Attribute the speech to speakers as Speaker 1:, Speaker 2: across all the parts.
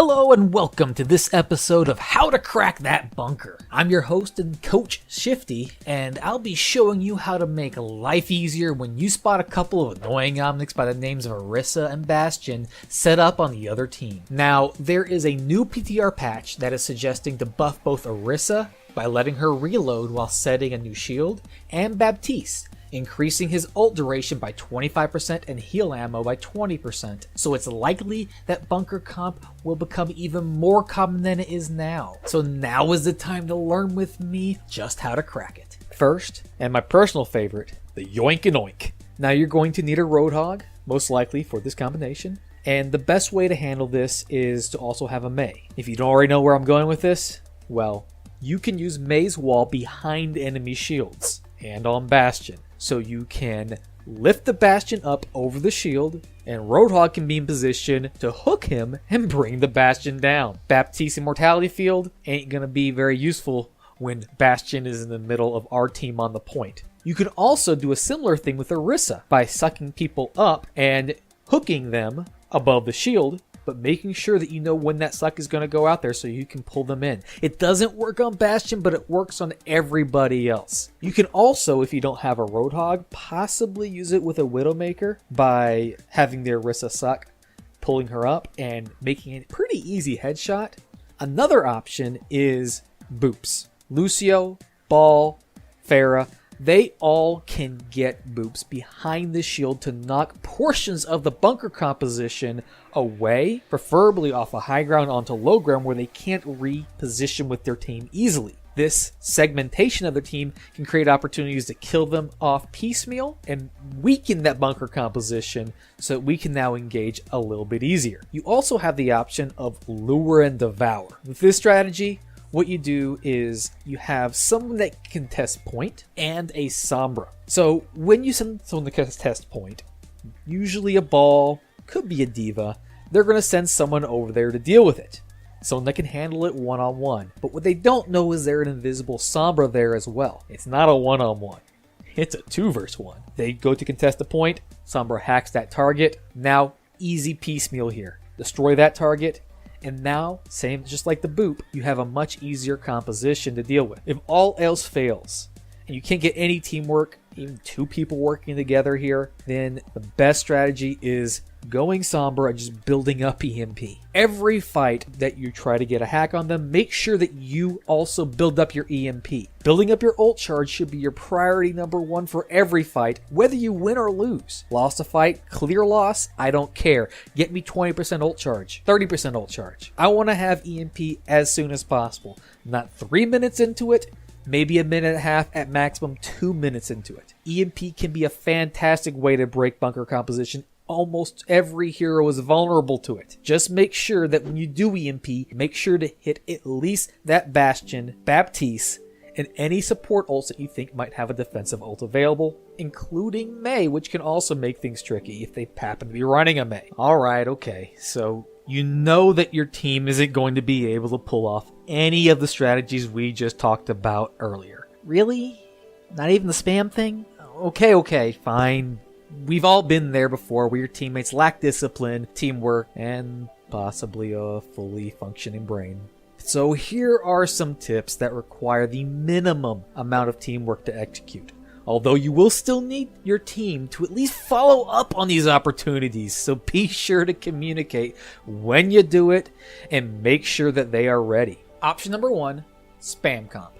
Speaker 1: Hello and welcome to this episode of How to Crack That Bunker. I'm your host and coach Shifty, and I'll be showing you how to make life easier when you spot a couple of annoying omnics by the names of Orisa and Bastion set up on the other team. Now, there is a new PTR patch that is suggesting to buff both Orisa by letting her reload while setting a new shield, and Baptiste, increasing his ult duration by 25% and heal ammo by 20%. So it's likely that bunker comp will become even more common than it is now. So now is the time to learn with me just how to crack it. First, and my personal favorite, the yoink and oink. Now you're going to need a Roadhog, most likely for this combination. And the best way to handle this is to also have a Mei. If you don't already know where I'm going with this, well, you can use Mei's wall behind enemy shields and on Bastion. So you can lift the Bastion up over the shield, and Roadhog can be in position to hook him and bring the Bastion down. Baptiste Immortality Field ain't gonna be very useful when Bastion is in the middle of our team on the point. You can also do a similar thing with Orisa by sucking people up and hooking them above the shield, but making sure that you know when that suck is going to go out there so you can pull them in. It doesn't work on Bastion, but it works on everybody else. You can also, if you don't have a Roadhog, possibly use it with a Widowmaker by having the Orisa suck, pulling her up, and making a pretty easy headshot. Another option is Boops. Lucio, Ball, Pharah, they all can get boops behind the shield to knock portions of the bunker composition away, preferably off a high ground onto low ground where they can't reposition with their team easily. This segmentation of the team can create opportunities to kill them off piecemeal and weaken that bunker composition so that we can now engage a little bit easier. You also have the option of Lure and Devour. With this strategy, what you do is you have someone that can test point and a Sombra. So when you send someone to test point, usually a Ball, could be a Diva, they're going to send someone over there to deal with it. Someone that can handle it one-on-one. But what they don't know is there's an invisible Sombra there as well. It's not a one-on-one. It's a 2v1. They go to contest the point, Sombra hacks that target. Now, easy piecemeal here. Destroy that target. And now, same just like the boop, you have a much easier composition to deal with. If all else fails, and you can't get any teamwork, even two people working together here, then the best strategy is going Sombra and just building up EMP. Every fight that you try to get a hack on them, make sure that you also build up your EMP. Building up your ult charge should be your priority number one for every fight, whether you win or lose. Lost a fight, clear loss, I don't care. Get me 20% ult charge, 30% ult charge. I want to have EMP as soon as possible. Not 3 minutes into it, maybe a minute and a half, at maximum 2 minutes into it. EMP can be a fantastic way to break bunker composition. Almost every hero is vulnerable to it. Just make sure that when you do EMP, make sure to hit at least that Bastion, Baptiste, and any support ults that you think might have a defensive ult available, including Mei, which can also make things tricky if they happen to be running a Mei. Alright, okay, so you know that your team isn't going to be able to pull off any of the strategies we just talked about earlier. Really? Not even the spam thing? Okay, fine. We've all been there before where your teammates lack discipline, teamwork, and possibly a fully functioning brain. So here are some tips that require the minimum amount of teamwork to execute. Although you will still need your team to at least follow up on these opportunities, so be sure to communicate when you do it and make sure that they are ready. Option number 1, spam comp.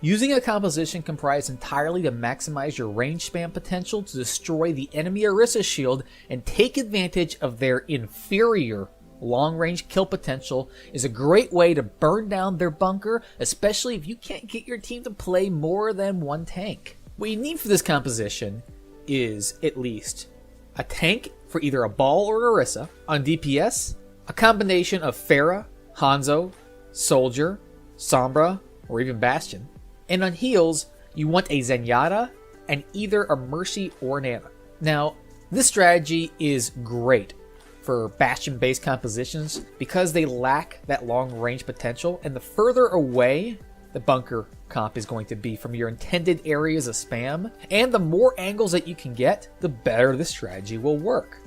Speaker 1: Using a composition comprised entirely to maximize your range spam potential to destroy the enemy Orisa shield and take advantage of their inferior long-range kill potential is a great way to burn down their bunker, especially if you can't get your team to play more than one tank. What you need for this composition is at least a tank for either a Ball or an Orisa. On DPS, a combination of Pharah, Hanzo, Soldier, Sombra, or even Bastion. And on heals, you want a Zenyatta and either a Mercy or an Ana. Now, this strategy is great for Bastion-based compositions because they lack that long-range potential, and the further away the bunker comp is going to be from your intended areas of spam, and the more angles that you can get, the better the strategy will work.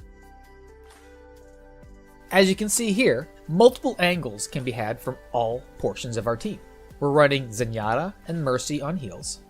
Speaker 1: As you can see here, multiple angles can be had from all portions of our team. We're running Zenyatta and Mercy on heals,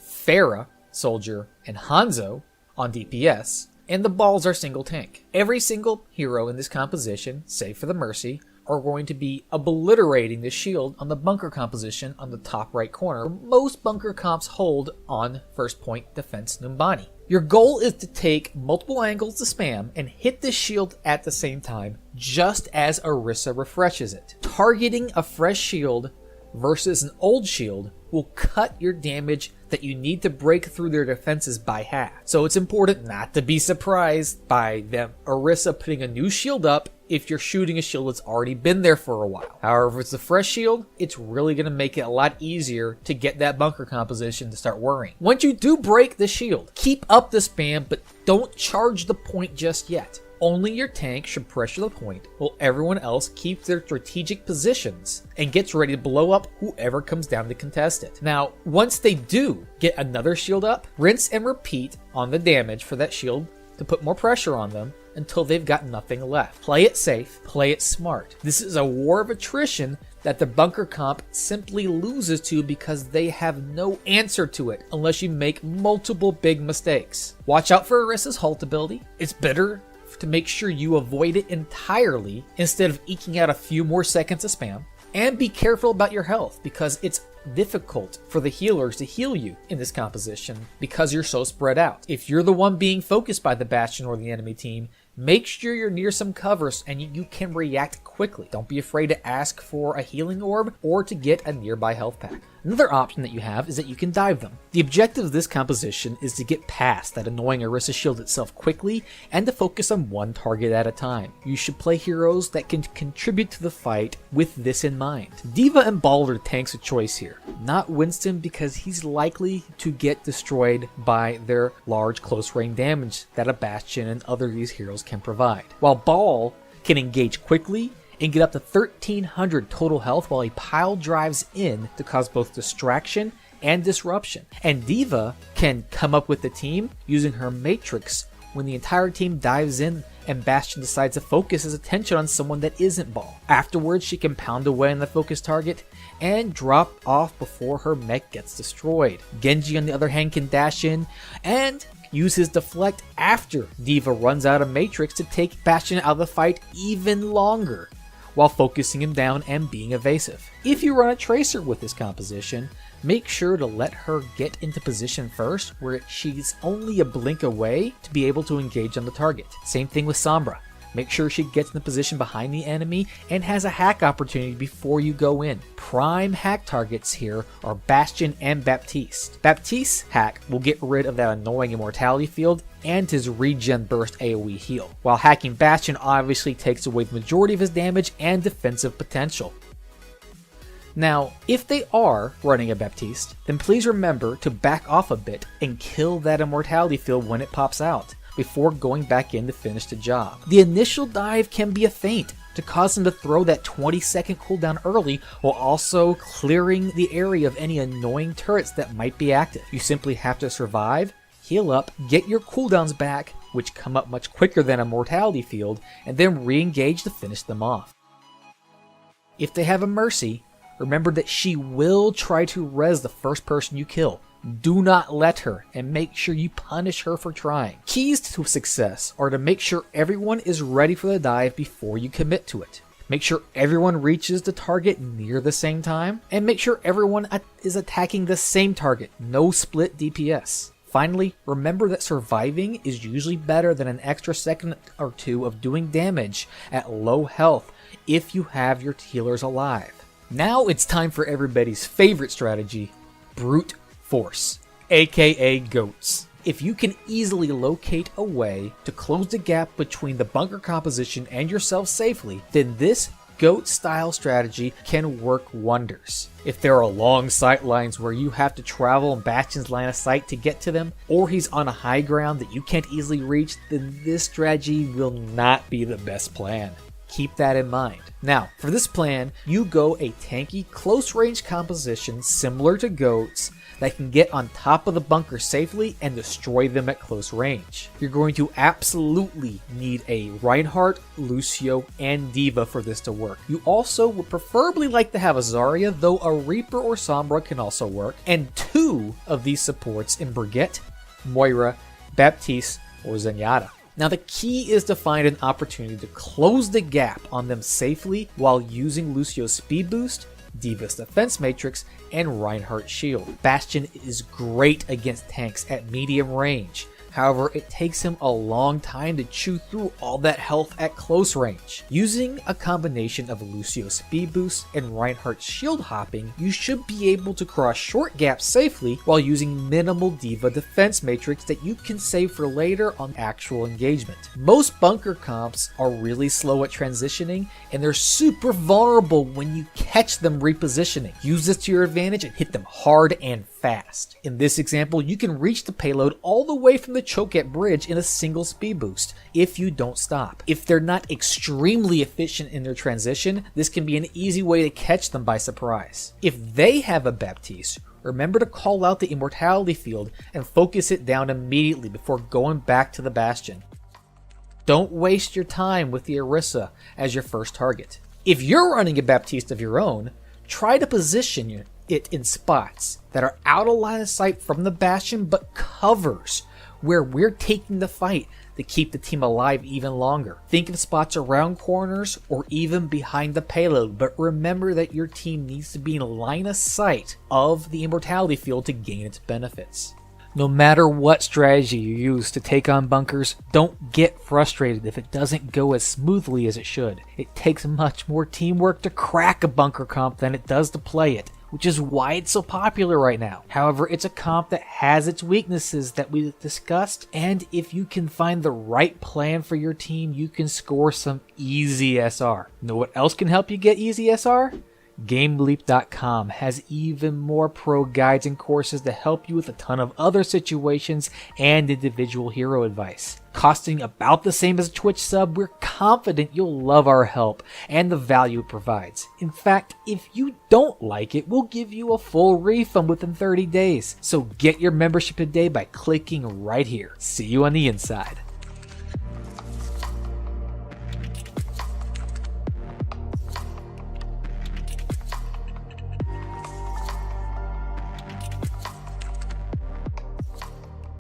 Speaker 1: Pharah, Soldier, and Hanzo on DPS, and the balls are single tank. Every single hero in this composition, save for the Mercy, are going to be obliterating the shield on the bunker composition on the top right corner, where most bunker comps hold on first point defense Numbani. Your goal is to take multiple angles to spam and hit the shield at the same time, just as Orisa refreshes it. Targeting a fresh shield versus an old shield will cut your damage that you need to break through their defenses by half. So it's important not to be surprised by them Orisa putting a new shield up if you're shooting a shield that's already been there for a while. However, if it's a fresh shield, it's really going to make it a lot easier to get that bunker composition to start worrying. Once you do break the shield, keep up the spam, but don't charge the point just yet. Only your tank should pressure the point, while everyone else keeps their strategic positions and gets ready to blow up whoever comes down to contest it. Now, once they do get another shield up, rinse and repeat on the damage for that shield to put more pressure on them until they've got nothing left. Play it safe, play it smart. This is a war of attrition that the bunker comp simply loses to because they have no answer to it unless you make multiple big mistakes. Watch out for Orisa's Halt ability. It's better to make sure you avoid it entirely instead of eking out a few more seconds of spam. And be careful about your health because it's difficult for the healers to heal you in this composition because you're so spread out. If you're the one being focused by the Bastion or the enemy team, make sure you're near some covers and you can react quickly. Don't be afraid to ask for a healing orb or to get a nearby health pack. Another option that you have is that you can dive them. The objective of this composition is to get past that annoying Orisa shield itself quickly and to focus on one target at a time. You should play heroes that can contribute to the fight with this in mind. D.Va and Balder tanks a choice here. Not Winston because he's likely to get destroyed by their large close range damage that a Bastion and other of these heroes can provide. While Ball can engage quickly and get up to 1300 total health while he pile drives in to cause both distraction and disruption. And D.Va can come up with the team using her Matrix when the entire team dives in and Bastion decides to focus his attention on someone that isn't Ball. Afterwards, she can pound away on the focus target and drop off before her mech gets destroyed. Genji, on the other hand, can dash in and use his deflect after D.Va runs out of Matrix to take Bastion out of the fight even longer, while focusing him down and being evasive. If you run a Tracer with this composition, make sure to let her get into position first where she's only a blink away to be able to engage on the target. Same thing with Sombra. Make sure she gets in the position behind the enemy and has a hack opportunity before you go in. Prime hack targets here are Bastion and Baptiste. Baptiste's hack will get rid of that annoying immortality field and his regen burst AoE heal, while hacking Bastion obviously takes away the majority of his damage and defensive potential. Now, if they are running a Baptiste, then please remember to back off a bit and kill that immortality field when it pops out, before going back in to finish the job. The initial dive can be a feint to cause them to throw that 20-second cooldown early while also clearing the area of any annoying turrets that might be active. You simply have to survive, heal up, get your cooldowns back, which come up much quicker than a mortality field, and then re-engage to finish them off. If they have a Mercy, remember that she will try to res the first person you kill. Do not let her, and make sure you punish her for trying. Keys to success are to make sure everyone is ready for the dive before you commit to it. Make sure everyone reaches the target near the same time, and make sure everyone is attacking the same target. No split DPS. Finally, remember that surviving is usually better than an extra second or two of doing damage at low health if you have your healers alive. Now it's time for everybody's favorite strategy, brute force, aka goats. If you can easily locate a way to close the gap between the bunker composition and yourself safely, then this goat style strategy can work wonders. If there are long sight lines where you have to travel in Bastion's line of sight to get to them, or he's on a high ground that you can't easily reach, then this strategy will not be the best plan. Keep that in mind. Now, for this plan, you go a tanky, close range composition similar to goats that can get on top of the bunker safely and destroy them at close range. You're going to absolutely need a Reinhardt, Lucio, and D.Va for this to work. You also would preferably like to have a Zarya, though a Reaper or Sombra can also work, and 2 of these supports in Brigitte, Moira, Baptiste, or Zenyatta. Now the key is to find an opportunity to close the gap on them safely while using Lucio's speed boost, D.Va's defense matrix, and Reinhardt's shield. Bastion is great against tanks at medium range. However, it takes him a long time to chew through all that health at close range. Using a combination of Lucio's speed boost and Reinhardt's shield hopping, you should be able to cross short gaps safely while using minimal D.Va defense matrix that you can save for later on actual engagement. Most bunker comps are really slow at transitioning, and they're super vulnerable when you catch them repositioning. Use this to your advantage and hit them hard and fast. In this example, you can reach the payload all the way from the choke at bridge in a single speed boost if you don't stop. If they're not extremely efficient in their transition, this can be an easy way to catch them by surprise. If they have a Baptiste, remember to call out the immortality field and focus it down immediately before going back to the Bastion. Don't waste your time with the Orisa as your first target. If you're running a Baptiste of your own, try to position it in spots that are out of line of sight from the Bastion but covers where we're taking the fight to keep the team alive even longer. Think of spots around corners or even behind the payload, but remember that your team needs to be in line of sight of the immortality field to gain its benefits. No matter what strategy you use to take on bunkers, don't get frustrated if it doesn't go as smoothly as it should. It takes much more teamwork to crack a bunker comp than it does to play it, which is why it's so popular right now. However, it's a comp that has its weaknesses that we discussed, and if you can find the right plan for your team, you can score some easy SR. Know what else can help you get easy SR? GameLeap.com has even more pro guides and courses to help you with a ton of other situations and individual hero advice. Costing about the same as a Twitch sub, we're confident you'll love our help and the value it provides. In fact, if you don't like it, we'll give you a full refund within 30 days. So get your membership today by clicking right here. See you on the inside.